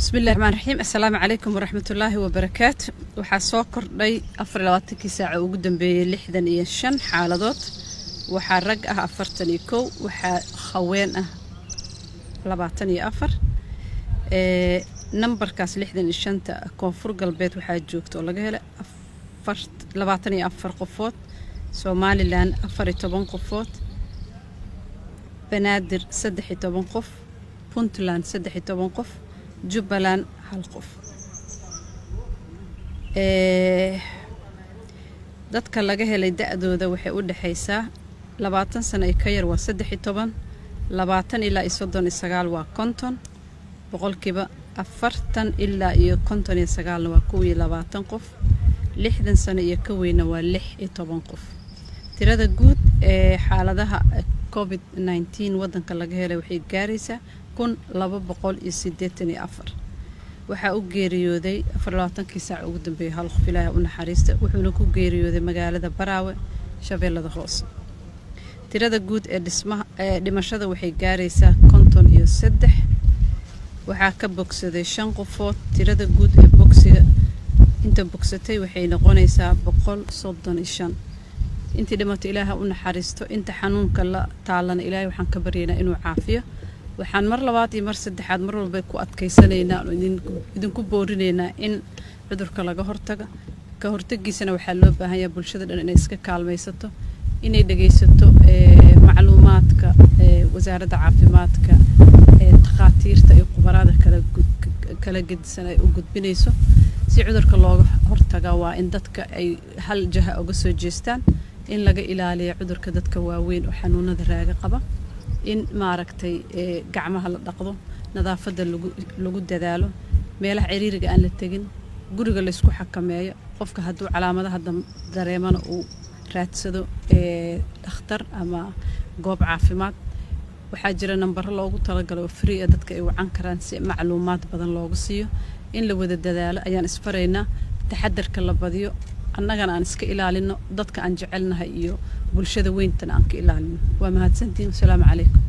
بسم الله الرحمن الرحيم. السلام عليكم ورحمة الله وبركاته. waxaa soo kordhay 24 saac ugu dambeeyay 65 xaaladood. waxaa rag ah 41, waxaa haween ah 24. numberkaas 65 koonfur galbeed waxaa joogto oo laga helay 24 qofood, Somaliland 14 qofood, Banaadir 13 qof, Puntland 13 qof, Jubbaland 1 qof. dadka laga helay da'dooda waxay u dhaxaysaa 20 sano ka yar waa 13, 20 ilaa 39 waa 50, boqolkiiba 40 ilaa 59 waa 20 qof, 60 sano iyo ka weyn waa 16 qof. tirada guud ee xaaladaha COVID-19 wadanka laga helay waxay gaaraysaa 1284. waxaa u geeriyooday 24 saac ugu dambeeyay hal qof, Ilaahay u naxariista, wuxuuna ku geeriyooday magaalada Baraawe, Shabeellada Hoose. tirada guud ee dhimashada waxay gaaraysaa 53. waxaa ka bogsaday 5 qofood. tirada guud ee bogsiga inta bogsatay waxay noqonaysaa 135. intii dhimatay Ilaahay u naxariisto, inta xanuunka la taalana Ilaahay waxaan ka baryaynaa inuu caafiyo. waxaan mar labaad iyo mar saddexaad mar walba ku adkaysanaynaa oo idinku boorinaynaa in cudurka laga hortago. ka hortagiisana waxaa loo baahan yahay bulshada dhan inay iska kaalmaysato, inay dhageysato macluumaadka wasaaradda caafimaadka, takhaatiirta iyo khubarada kala gedisan ay u gudbinayso. si cudurka looga hortago waa in dadka ay hal jaha uga soo jeestaan, in laga ilaaliyo cudurka dadka waaweyn oo xanuunada raaga qaba, in maaragtay gacmaha la dhaqdo, nadaafada lagu dadaalo, meelaha ciriiriga aan la tagin, guriga la isku xakameeyo. qofka hadduu calaamadaha dareemana uu raadsado dhakhtar ama goob caafimaad. waxaa jira nambaro loogu talagalay oo free ah dadka ay wacan karaan si macluumaad badan loogu siiyo. in la wada dadaalo ayaan isfaraynaa, taxadarka la badiyo, annagana aan iska ilaalino, dadka aan jecelnahay iyo bulshada weyntana aan ka ilaalino. waa mahadsantihiin. Assalaamu calaykum.